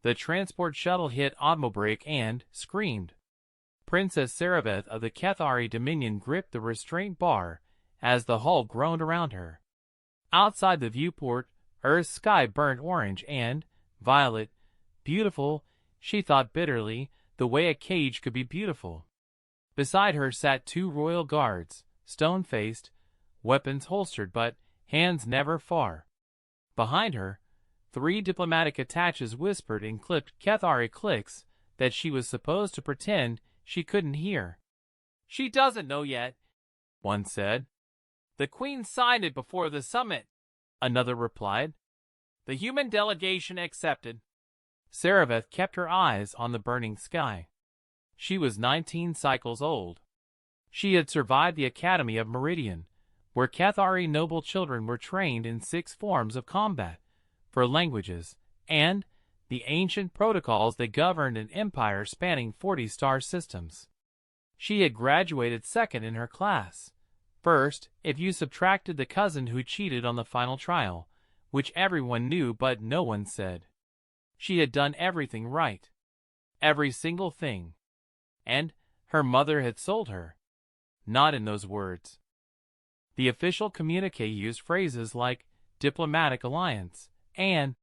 The transport shuttle hit autobrake and screamed. Princess Sarabeth of the Kethari Dominion gripped the restraint bar as the hull groaned around her. Outside the viewport, Earth's sky burned orange and violet. Beautiful, she thought bitterly, the way a cage could be beautiful. Beside her sat two royal guards, stone-faced, weapons holstered but hands never far. Behind her, three diplomatic attaches whispered in clipped Kethari clicks that she was supposed to pretend she couldn't hear. "She doesn't know yet," one said. "The Queen signed it before the summit," another replied. "The human delegation accepted." Sarabeth kept her eyes on the burning sky. She was 19 cycles old. She had survived the Academy of Meridian, where Kethari noble children were trained in 6 forms of combat, for languages, and the ancient protocols that governed an empire spanning 40 star systems. She had graduated second in her class. First, if you subtracted the cousin who cheated on the final trial, which everyone knew but no one said. She had done everything right. Every single thing. And her mother had sold her. Not in those words. The official communique used phrases like diplomatic alliance, and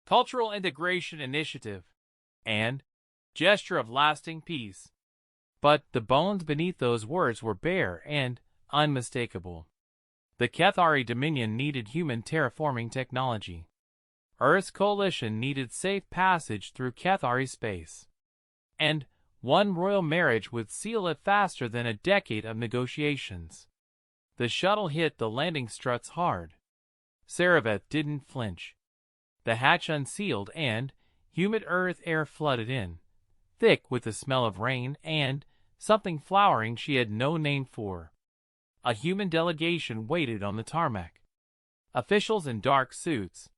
cultural integration initiative, and gesture of lasting peace. But the bones beneath those words were bare and unmistakable. The Kethari Dominion needed human terraforming technology. Earth's coalition needed safe passage through Kethari space. And one royal marriage would seal it faster than a decade of negotiations. The shuttle hit the landing struts hard. Sarabeth didn't flinch. The hatch unsealed and humid Earth air flooded in, thick with the smell of rain and something flowering she had no name for. A human delegation waited on the tarmac. Officials in dark suits.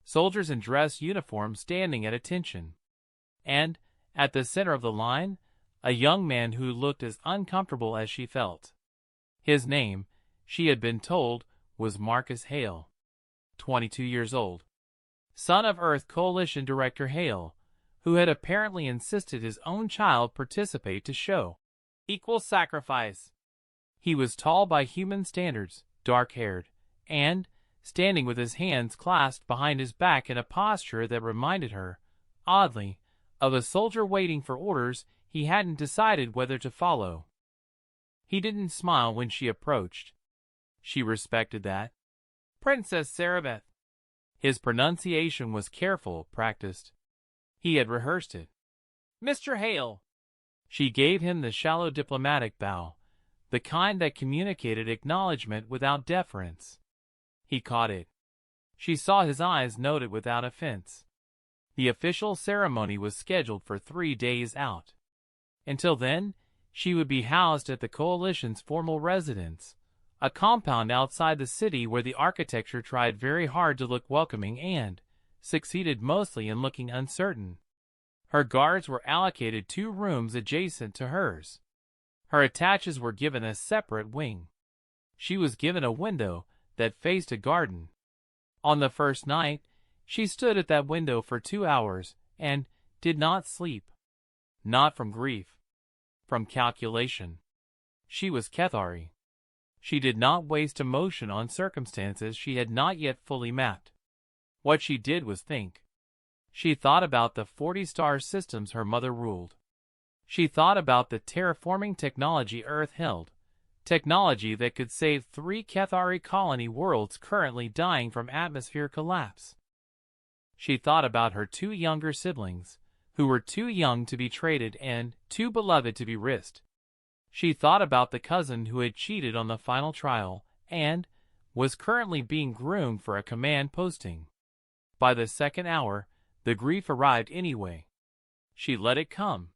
Soldiers in dress uniforms standing at attention. And, at the center of the line, a young man who looked as uncomfortable as she felt. His name, she had been told, was Marcus Hale. 22 years old. Son of Earth Coalition Director Hale, who had apparently insisted his own child participate to show equal sacrifice. He was tall by human standards, dark-haired, and standing with his hands clasped behind his back in a posture that reminded her, oddly, of a soldier waiting for orders he hadn't decided whether to follow. He didn't smile when she approached. She respected that. "Princess Sarabeth." His pronunciation was careful, practiced. He had rehearsed it. "Mr. Hale." She gave him the shallow diplomatic bow, the kind that communicated acknowledgement without deference. He caught it. She saw his eyes note it without offense. The official ceremony was scheduled for 3 days out. Until then, she would be housed at the Coalition's formal residence, a compound outside the city where the architecture tried very hard to look welcoming and succeeded mostly in looking uncertain. Her guards were allocated 2 rooms adjacent to hers. Her attaches were given a separate wing. She was given a window that faced a garden. On the first night, she stood at that window for 2 hours and did not sleep. Not from grief. From calculation. She was Kethari. She did not waste emotion on circumstances she had not yet fully mapped. What she did was think. She thought about the 40-star systems her mother ruled. She thought about the terraforming technology Earth held, technology that could save 3 Kethari colony worlds currently dying from atmosphere collapse. She thought about her 2 younger siblings, who were too young to be traded and too beloved to be risked. She thought about the cousin who had cheated on the final trial and was currently being groomed for a command posting. By the second hour, the grief arrived anyway. She let it come.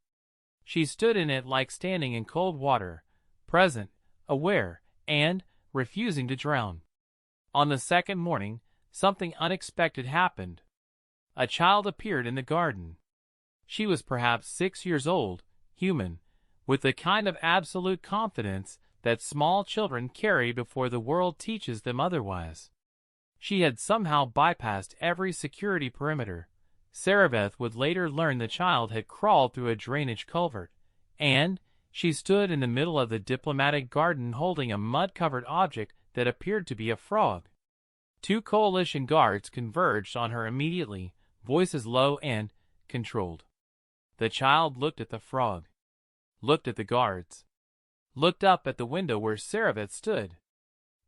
She stood in it like standing in cold water, present, aware, and refusing to drown. On the second morning, something unexpected happened. A child appeared in the garden. She was perhaps 6 years old, human, with the kind of absolute confidence that small children carry before the world teaches them otherwise. She had somehow bypassed every security perimeter, Sarabeth would later learn the child had crawled through a drainage culvert, and she stood in the middle of the diplomatic garden holding a mud-covered object that appeared to be a frog. Two coalition guards converged on her immediately, voices low and controlled. The child looked at the frog, looked at the guards, looked up at the window where Sarabeth stood.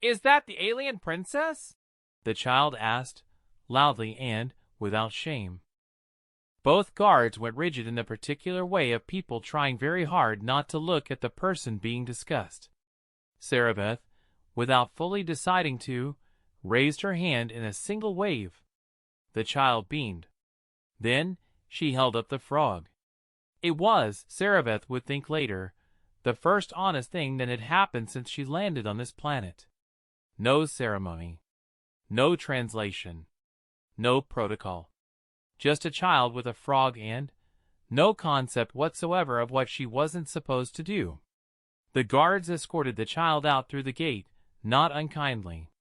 "Is that the alien princess?" the child asked, loudly and without shame. Both guards went rigid in the particular way of people trying very hard not to look at the person being discussed. Sarabeth, without fully deciding to, raised her hand in a single wave. The child beamed. Then she held up the frog. It was, Sarabeth would think later, the first honest thing that had happened since she landed on this planet. No ceremony. No translation. No protocol. Just a child with a frog and no concept whatsoever of what she wasn't supposed to do. The guards escorted the child out through the gate, not unkindly.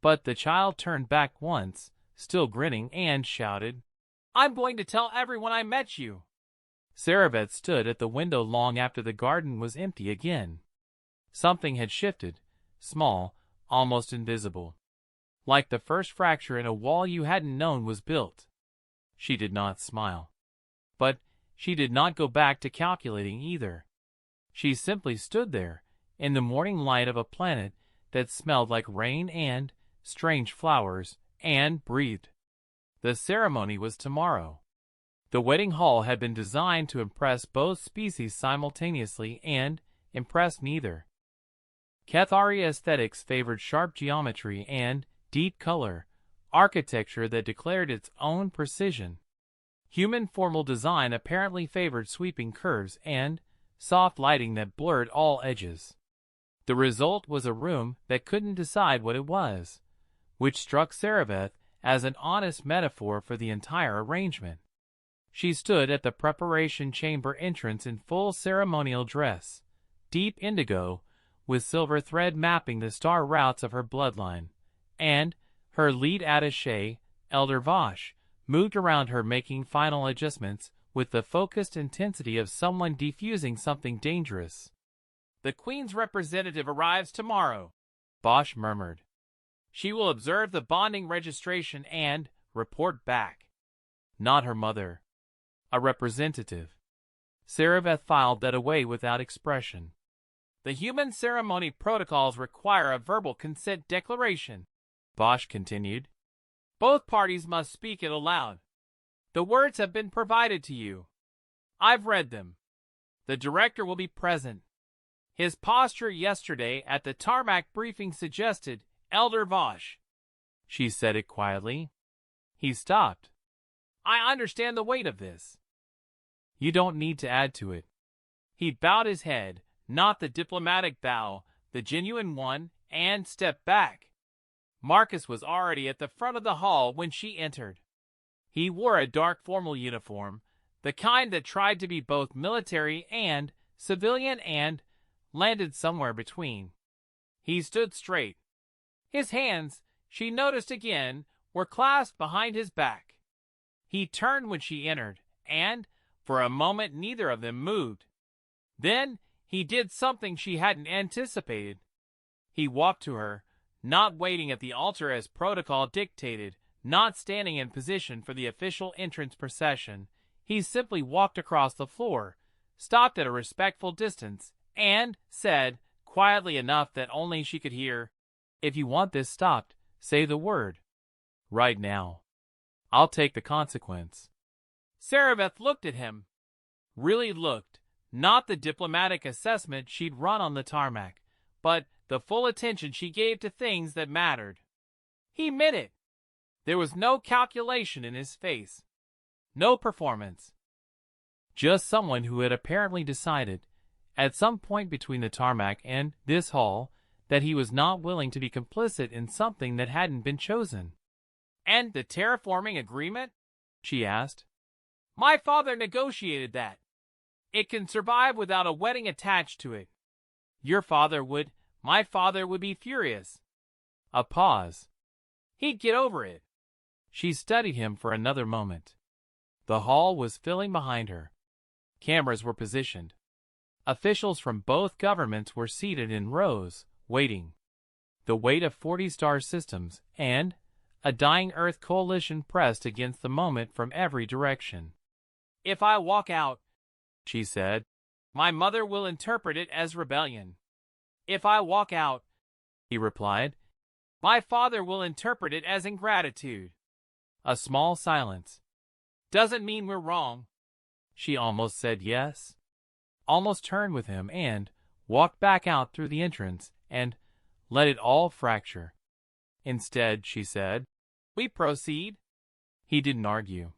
But the child turned back once, still grinning, and shouted, "I'm going to tell everyone I met you." Sarabeth stood at the window long after the garden was empty again. Something had shifted, small, almost invisible. Like the first fracture in a wall you hadn't known was built. She did not smile. But she did not go back to calculating either. She simply stood there, in the morning light of a planet that smelled like rain and strange flowers, and breathed. The ceremony was tomorrow. The wedding hall had been designed to impress both species simultaneously and impress neither. Cathari aesthetics favored sharp geometry and deep color, architecture that declared its own precision. Human formal design apparently favored sweeping curves and soft lighting that blurred all edges. The result was a room that couldn't decide what it was, which struck Sarabeth as an honest metaphor for the entire arrangement. She stood at the preparation chamber entrance in full ceremonial dress, deep indigo, with silver thread mapping the star routes of her bloodline, and her lead attaché, Elder Vosh, moved around her making final adjustments with the focused intensity of someone defusing something dangerous. "The Queen's representative arrives tomorrow," Bosch murmured. "She will observe the bonding registration and report back." Not her mother. A representative. Sarabeth filed that away without expression. "The human ceremony protocols require a verbal consent declaration," Bosch continued. "Both parties must speak it aloud. The words have been provided to you. I've read them. The director will be present. His posture yesterday at the tarmac briefing suggested Elder Vosh." She said it quietly. He stopped. "I understand the weight of this." "You don't need to add to it." He bowed his head, not the diplomatic bow, the genuine one, and stepped back. Marcus was already at the front of the hall when she entered. He wore a dark formal uniform, the kind that tried to be both military and civilian and landed somewhere between. He stood straight. His hands, she noticed again, were clasped behind his back. He turned when she entered, and, for a moment, neither of them moved. Then he did something she hadn't anticipated. He walked to her, not waiting at the altar as protocol dictated, not standing in position for the official entrance procession. He simply walked across the floor, stopped at a respectful distance, and said, quietly enough that only she could hear, "If you want this stopped, say the word. Right now. I'll take the consequence." Sarabeth looked at him. Really looked. Not the diplomatic assessment she'd run on the tarmac, but the full attention she gave to things that mattered. He meant it. There was no calculation in his face. No performance. Just someone who had apparently decided, at some point between the tarmac and this hall, that he was not willing to be complicit in something that hadn't been chosen. "And the terraforming agreement?" she asked. "My father negotiated that. It can survive without a wedding attached to it. Your father would, my father would be furious." A pause. "He'd get over it." She studied him for another moment. The hall was filling behind her. Cameras were positioned. Officials from both governments were seated in rows, waiting. The weight of 40 star systems and a dying Earth coalition pressed against the moment from every direction. "If I walk out," she said, "my mother will interpret it as rebellion. If I walk out," he replied, "my father will interpret it as ingratitude." A small silence. "Doesn't mean we're wrong." She almost said yes. Almost turned with him and walked back out through the entrance and let it all fracture. Instead, she said, "We proceed." He didn't argue.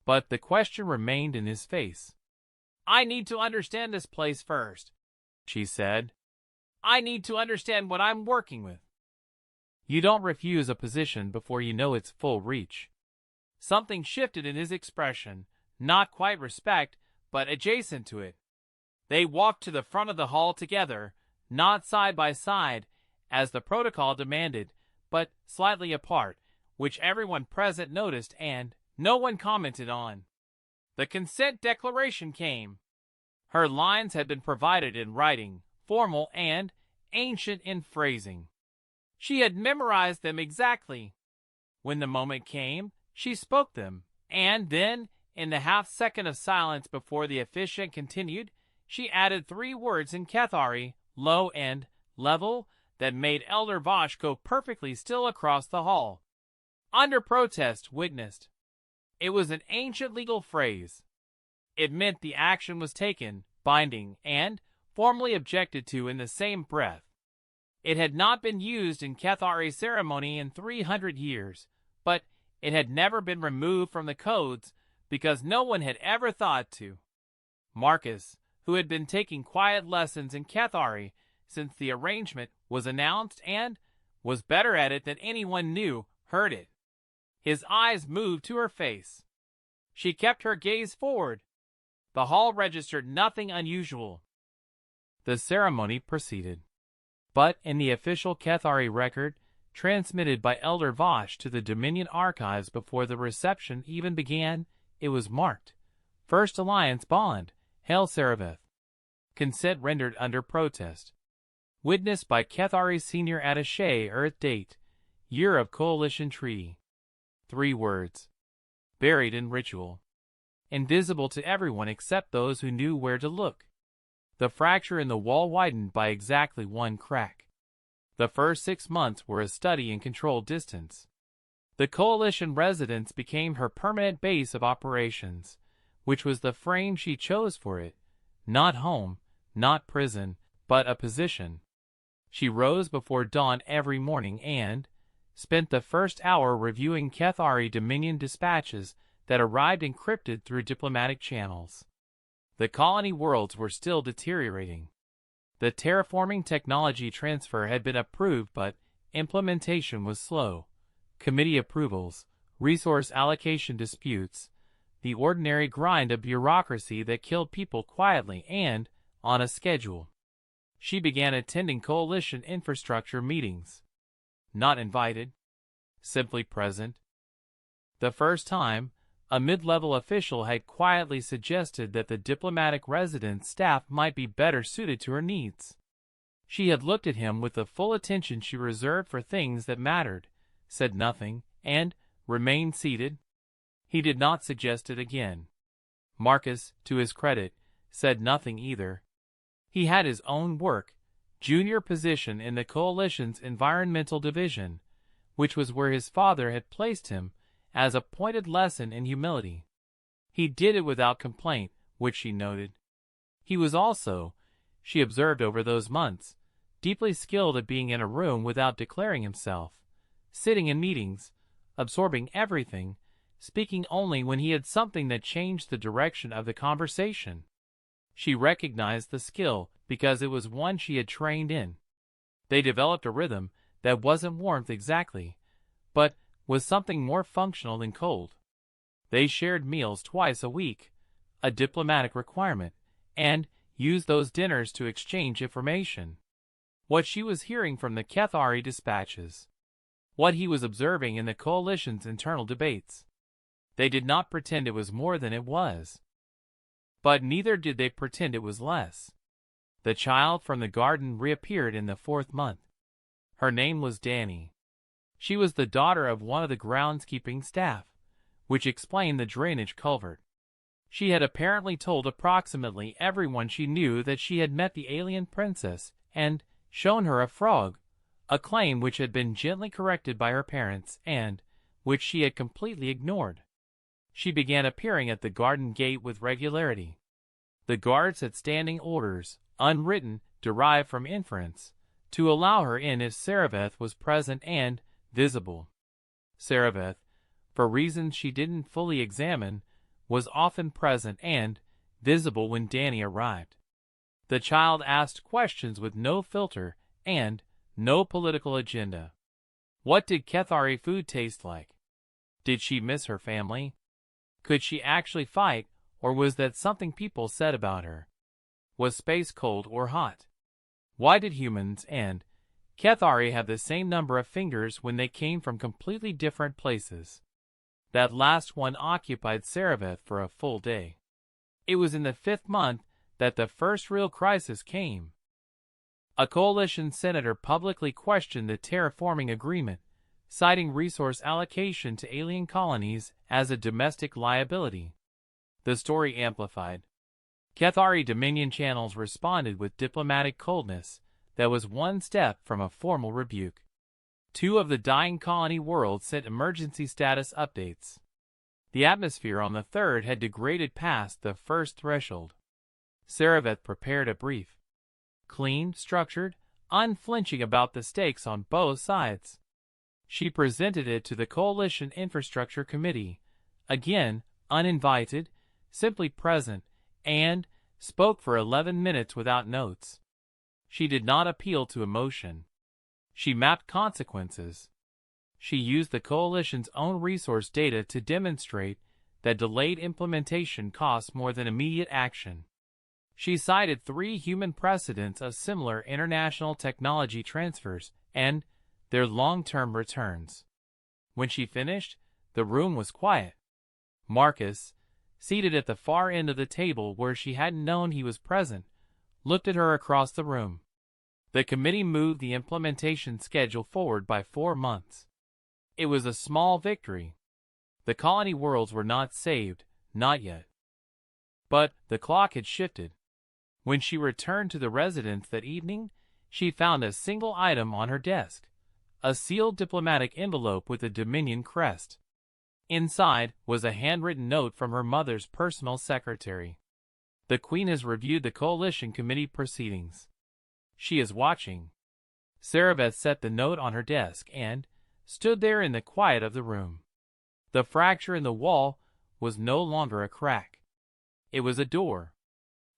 But the question remained in his face. "I need to understand this place first," she said. "I need to understand what I'm working with." You don't refuse a position before you know its full reach. Something shifted in his expression, not quite respect, but adjacent to it. They walked to the front of the hall together, not side by side, as the protocol demanded, but slightly apart, which everyone present noticed and no one commented on. The consent declaration came. Her lines had been provided in writing, formal and ancient in phrasing. She had memorized them exactly. When the moment came, she spoke them, and then, in the half-second of silence before the officiant continued, she added 3 words in Cathari, low and level, that made Elder Vosh go perfectly still across the hall. "Under protest, witnessed." It was an ancient legal phrase. It meant the action was taken, binding, and formally objected to in the same breath. It had not been used in Cathari ceremony in 300 years, but it had never been removed from the codes because no one had ever thought to. Marcus, who had been taking quiet lessons in Cathari since the arrangement was announced and was better at it than anyone knew, heard it. His eyes moved to her face. She kept her gaze forward. The hall registered nothing unusual. The ceremony proceeded. But in the official Cathari record, transmitted by Elder Vosh to the Dominion archives before the reception even began, it was marked, "First Alliance Bond, Hail Serapeth." Consent rendered under protest. Witnessed by Cathari Senior Attaché, Earth date, year of Coalition Treaty. 3 words. Buried in ritual. Invisible to everyone except those who knew where to look. The fracture in the wall widened by exactly 1 crack. The first 6 months were a study in controlled distance. The Coalition residence became her permanent base of operations, which was the frame she chose for it. Not home, not prison, but a position. She rose before dawn every morning and spent the first hour reviewing Cathari Dominion dispatches that arrived encrypted through diplomatic channels. The colony worlds were still deteriorating. The terraforming technology transfer had been approved, but implementation was slow. Committee approvals, resource allocation disputes, the ordinary grind of bureaucracy that killed people quietly and on a schedule. She began attending coalition infrastructure meetings. Not invited, simply present. The first time, a mid-level official had quietly suggested that the diplomatic residence staff might be better suited to her needs. She had looked at him with the full attention she reserved for things that mattered, said nothing, and remained seated. He did not suggest it again. Marcus, to his credit, said nothing either. He had his own work, junior position in the Coalition's Environmental Division, which was where his father had placed him as a pointed lesson in humility. He did it without complaint, which she noted. He was also, she observed over those months, deeply skilled at being in a room without declaring himself, sitting in meetings, absorbing everything, speaking only when he had something that changed the direction of the conversation. She recognized the skill because it was one she had trained in. They developed a rhythm that wasn't warmth exactly, but was something more functional than cold. They shared meals twice a week, a diplomatic requirement, and used those dinners to exchange information. What she was hearing from the Cathari dispatches. What he was observing in the Coalition's internal debates. They did not pretend it was more than it was. But neither did they pretend it was less. The child from the garden reappeared in the 4th month. Her name was Dani. She was the daughter of one of the groundskeeping staff, which explained the drainage culvert. She had apparently told approximately everyone she knew that she had met the alien princess and shown her a frog, a claim which had been gently corrected by her parents and which she had completely ignored. She began appearing at the garden gate with regularity. The guards had standing orders, unwritten, derived from inference, to allow her in if Sarabeth was present and visible. Sarabeth, for reasons she didn't fully examine, was often present and visible when Dani arrived. The child asked questions with no filter and no political agenda. What did Kethari food taste like? Did she miss her family? Could she actually fight, or was that something people said about her? Was space cold or hot? Why did humans and Kethari have the same number of fingers when they came from completely different places? That last one occupied Sarabeth for a full day. It was in the 5th month that the first real crisis came. A coalition senator publicly questioned the terraforming agreement, citing resource allocation to alien colonies as a domestic liability. The story amplified. Kethari Dominion channels responded with diplomatic coldness that was one step from a formal rebuke. 2 of the dying colony worlds sent emergency status updates. The atmosphere on the 3rd had degraded past the first threshold. Sarabeth prepared a brief. Clean, structured, unflinching about the stakes on both sides. She presented it to the Coalition Infrastructure Committee, again, uninvited, simply present, and spoke for 11 minutes without notes. She did not appeal to emotion. She mapped consequences. She used the Coalition's own resource data to demonstrate that delayed implementation costs more than immediate action. She cited 3 human precedents of similar international technology transfers and their long-term returns. When she finished, the room was quiet. Marcus, seated at the far end of the table where she hadn't known he was present, looked at her across the room. The committee moved the implementation schedule forward by 4 months. It was a small victory. The colony worlds were not saved, not yet. But the clock had shifted. When she returned to the residence that evening, she found a single item on her desk, a sealed diplomatic envelope with a Dominion crest. Inside was a handwritten note from her mother's personal secretary. The Queen has reviewed the Coalition Committee proceedings. She is watching. Sarabeth set the note on her desk and stood there in the quiet of the room. The fracture in the wall was no longer a crack. It was a door.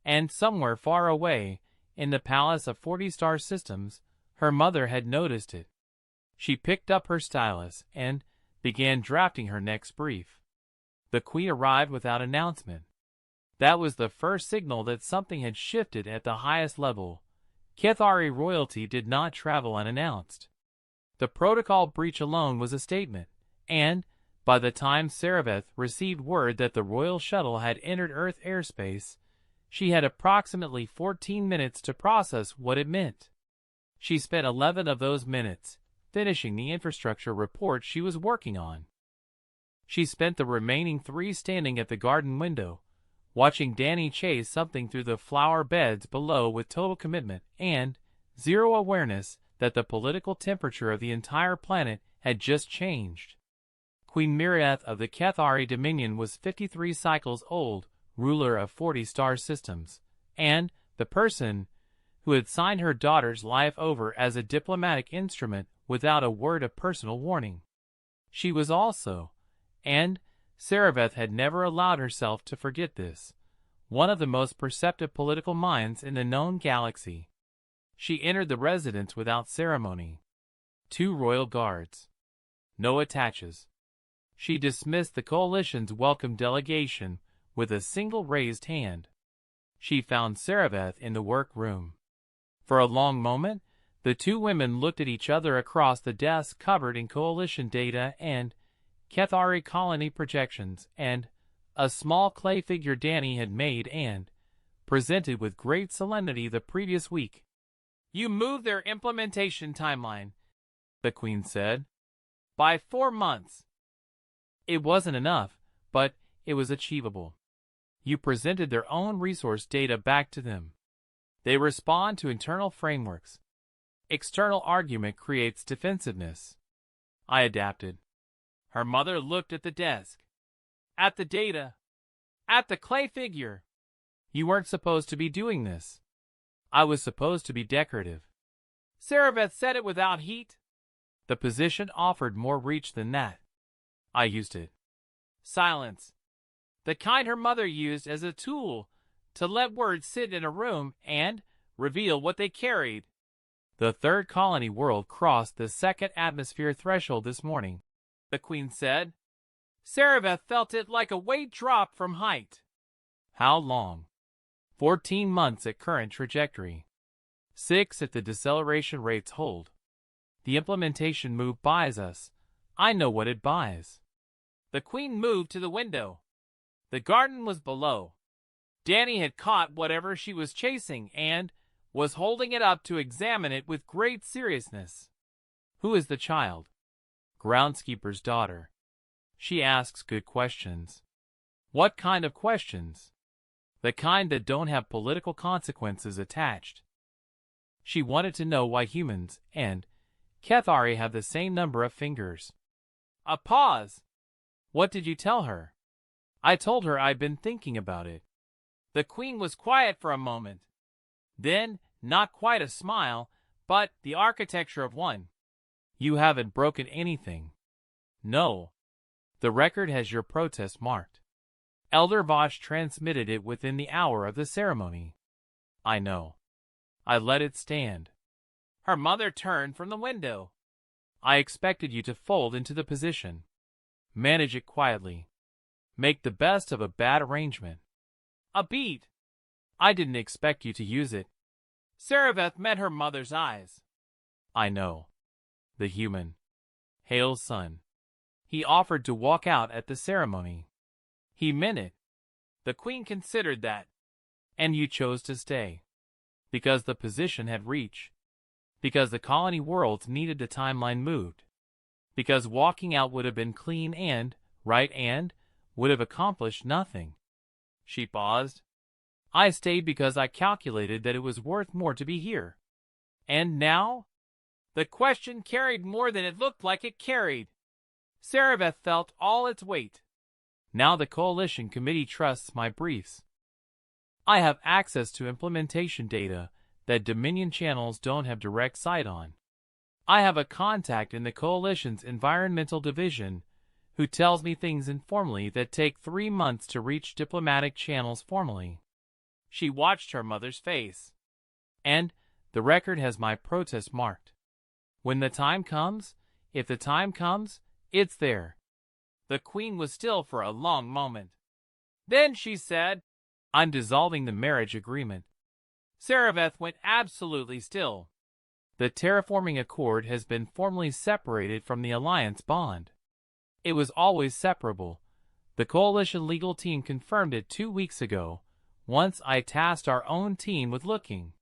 And somewhere far away, in the palace of 40-star systems, her mother had noticed it. She picked up her stylus and began drafting her next brief. The Queen arrived without announcement. That was the first signal that something had shifted at the highest level. Kethari royalty did not travel unannounced. The protocol breach alone was a statement, and by the time Sarabeth received word that the royal shuttle had entered Earth airspace, she had approximately 14 minutes to process what it meant. She spent 11 of those minutes finishing the infrastructure report she was working on. She spent the remaining 3 standing at the garden window, watching Dani chase something through the flower beds below with total commitment and zero awareness that the political temperature of the entire planet had just changed. Queen Mirieth of the Kethari Dominion was 53 cycles old, ruler of 40-star systems, and the person who had signed her daughter's life over as a diplomatic instrument without a word of personal warning. She was also, and Sarabeth had never allowed herself to forget this, one of the most perceptive political minds in the known galaxy. She entered the residence without ceremony. 2 royal guards. No attaches. She dismissed the Coalition's welcome delegation with a single raised hand. She found Sarabeth in the workroom. For a long moment, the 2 women looked at each other across the desk covered in Coalition data and Cathari colony projections, and a small clay figure Danny had made and presented with great solemnity the previous week. "You moved their implementation timeline," the Queen said, "by 4 months. It wasn't enough, but it was achievable. You presented their own resource data back to them. They respond to internal frameworks. External argument creates defensiveness." I adapted. Her mother looked at the desk, at the data, at the clay figure. "You weren't supposed to be doing this. I was supposed to be decorative." Sarabeth said it without heat. "The position offered more reach than that. I used it." Silence. The kind her mother used as a tool to let words sit in a room and reveal what they carried. "The third colony world crossed the second atmosphere threshold this morning," the Queen said. Sarabeth felt it like a weight drop from height. "How long?" 14 months at current trajectory. 6 if the deceleration rates hold. The implementation move buys us. I know what it buys." The Queen moved to the window. The garden was below. Danny had caught whatever she was chasing and was holding it up to examine it with great seriousness. "Who is the child?" "Groundskeeper's daughter. She asks good questions." "What kind of questions?" "The kind that don't have political consequences attached." She wanted to know why humans and Cathari have the same number of fingers. A pause. "What did you tell her?" I told her I'd been thinking about it. The Queen was quiet for a moment. Then, not quite a smile, but the architecture of one. "You haven't broken anything." "No. The record has your protest marked. Elder Vosh transmitted it within the hour of the ceremony." "I know." I let it stand. Her mother turned from the window. "I expected you to fold into the position. Manage it quietly. Make the best of a bad arrangement." "A beat." "I didn't expect you to use it." Sarabeth met her mother's eyes. "I know. The human. Hale's son. He offered to walk out at the ceremony. He meant it." The Queen considered that. "And you chose to stay. Because the position had reach. Because the colony worlds needed the timeline moved. Because walking out would have been clean and right and would have accomplished nothing." She paused. "I stayed because I calculated that it was worth more to be here." "And now?" The question carried more than it looked like it carried. Sarabeth felt all its weight. "Now the Coalition Committee trusts my briefs. I have access to implementation data that Dominion channels don't have direct sight on. I have a contact in the Coalition's Environmental Division who tells me things informally that take 3 months to reach diplomatic channels formally." She watched her mother's face. "And the record has my protest marked. When the time comes, if the time comes, it's there." The Queen was still for a long moment. Then she said, "I'm dissolving the marriage agreement." Sarabeth went absolutely still. The terraforming accord has been formally separated from the alliance bond. It was always separable. The Coalition legal team confirmed it 2 weeks ago, once I tasked our own team with looking.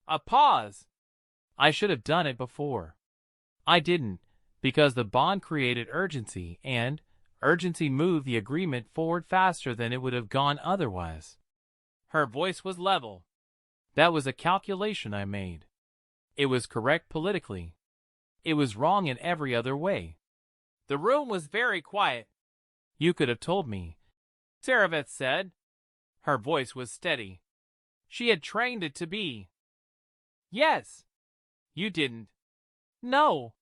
A pause. "I should have done it before. I didn't, because the bond created urgency, and urgency moved the agreement forward faster than it would have gone otherwise." Her voice was level. "That was a calculation I made. It was correct politically. It was wrong in every other way." The room was very quiet. "You could have told me," Sarabeth said. Her voice was steady. She had trained it to be. "Yes." "You didn't." "No."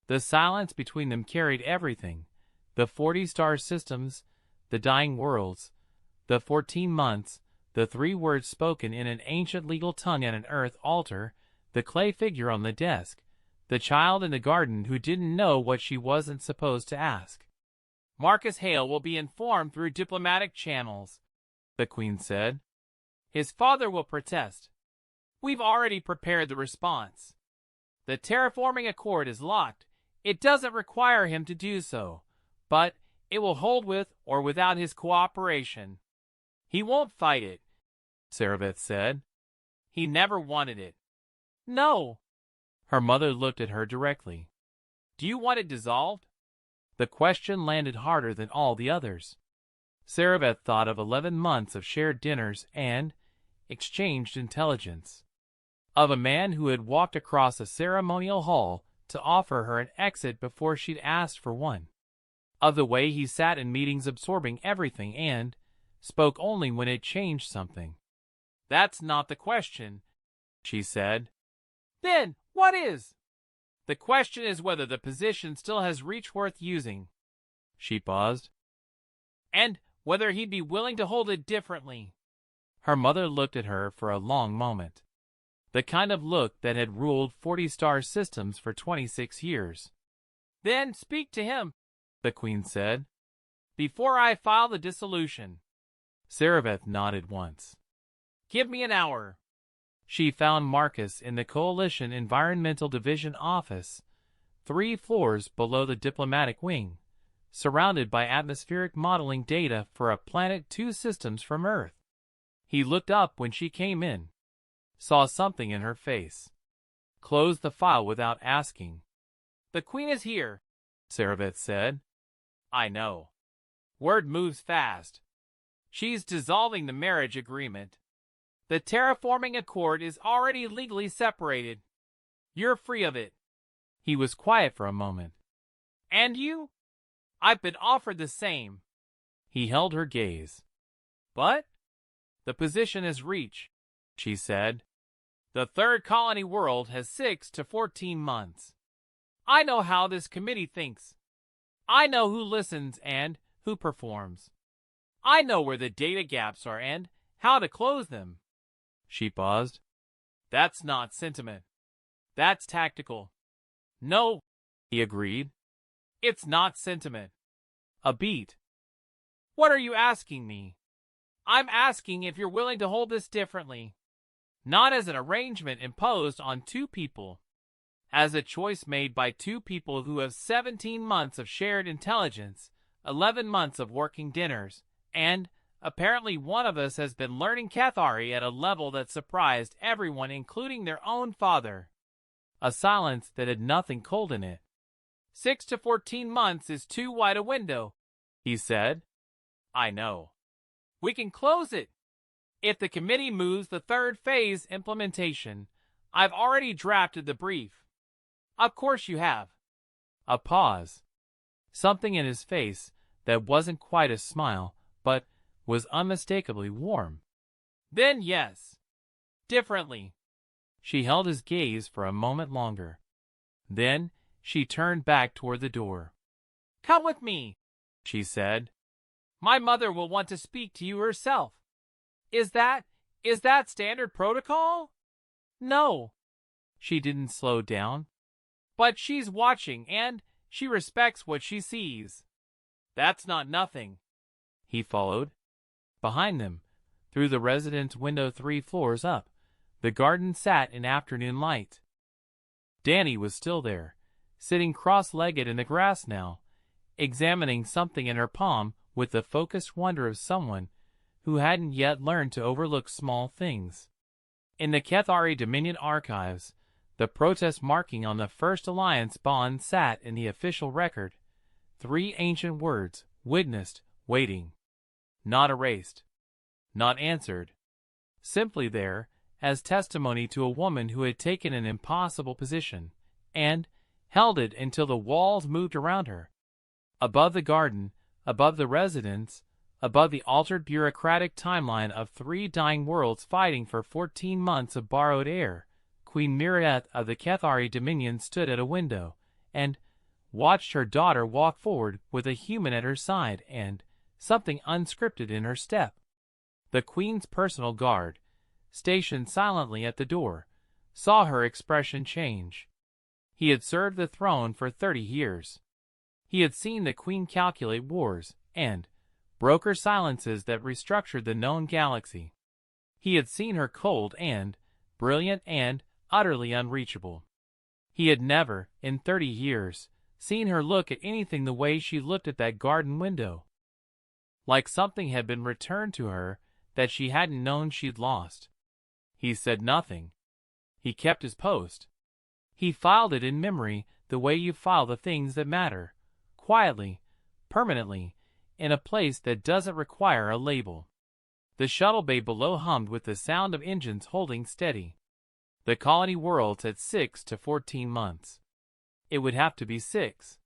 The silence between them carried everything. The 40 star systems, the dying worlds, the 14 months, the 3 words spoken in an ancient legal tongue at an earth altar, the clay figure on the desk, the child in the garden who didn't know what she wasn't supposed to ask. "Marcus Hale will be informed through diplomatic channels," the Queen said. "His father will protest. We've already prepared the response. The terraforming accord is locked. It doesn't require him to do so. but it will hold with or without his cooperation. He won't fight it, Sarabeth said. He never wanted it. No. Her mother looked at her directly. Do you want it dissolved? The question landed harder than all the others. Sarabeth thought of 11 months of shared dinners and exchanged intelligence. Of a man who had walked across a ceremonial hall to offer her an exit before she'd asked for one. Of the way he sat in meetings absorbing everything and spoke only when it changed something. That's not the question, she said. Then, what is? The question is whether the position still has reach worth using. She paused. And whether he'd be willing to hold it differently. Her mother looked at her for a long moment. The kind of look that had ruled 40-star systems for 26 years. Then speak to him, the Queen said, before I file the dissolution. Sarabeth nodded once. Give me an hour. She found Marcus in the Coalition Environmental Division office, 3 floors below the diplomatic wing, surrounded by atmospheric modeling data for a Planet 2 systems from Earth. He looked up when she came in, saw something in her face, closed the file without asking. The Queen is here, Sarabeth said. I know. Word moves fast. She's dissolving the marriage agreement. The terraforming accord is already legally separated. You're free of it. He was quiet for a moment. And you? I've been offered the same. He held her gaze. But? The position is reach, she said. The third colony world has 6 to 14 months. I know how this committee thinks. I know who listens and who performs. I know where the data gaps are and how to close them. She paused. That's not sentiment. That's tactical. No, he agreed. It's not sentiment. A beat. What are you asking me? I'm asking if you're willing to hold this differently. Not as an arrangement imposed on 2 people. As a choice made by 2 people who have 17 months of shared intelligence, 11 months of working dinners, and apparently one of us has been learning Cathari at a level that surprised everyone, including their own father. A silence that had nothing cold in it. 6 to 14 months is too wide a window, he said. I know. We can close it. If the committee moves the 3rd phase implementation, I've already drafted the brief. Of course you have. A pause. Something in his face that wasn't quite a smile, but was unmistakably warm. Then yes. Differently. She held his gaze for a moment longer. Then she turned back toward the door. Come with me, she said. My mother will want to speak to you herself. Is that standard protocol? No. She didn't slow down. But she's watching and she respects what she sees. That's not nothing. He followed. Behind them, through the residence window 3 floors up, the garden sat in afternoon light. Danny was still there, sitting cross-legged in the grass now, examining something in her palm with the focused wonder of someone who hadn't yet learned to overlook small things. In the Cathari Dominion archives, the protest marking on the First Alliance bond sat in the official record, 3 ancient words, witnessed, waiting. Not erased. Not answered. Simply there, as testimony to a woman who had taken an impossible position, and held it until the walls moved around her. Above the garden, above the residence, above the altered bureaucratic timeline of 3 dying worlds fighting for 14 months of borrowed air, Queen Miriette of the Cathari Dominion stood at a window, and watched her daughter walk forward with a human at her side and something unscripted in her step. The Queen's personal guard, stationed silently at the door, saw her expression change. He had served the throne for 30 years. He had seen the Queen calculate wars and broker silences that restructured the known galaxy. He had seen her cold and brilliant and utterly unreachable. He had never, in 30 years, seen her look at anything the way she looked at that garden window. Like something had been returned to her that she hadn't known she'd lost. He said nothing. He kept his post. He filed it in memory the way you file the things that matter, quietly, permanently, in a place that doesn't require a label. The shuttle bay below hummed with the sound of engines holding steady. The colony whirled at 6 to 14 months. It would have to be 6.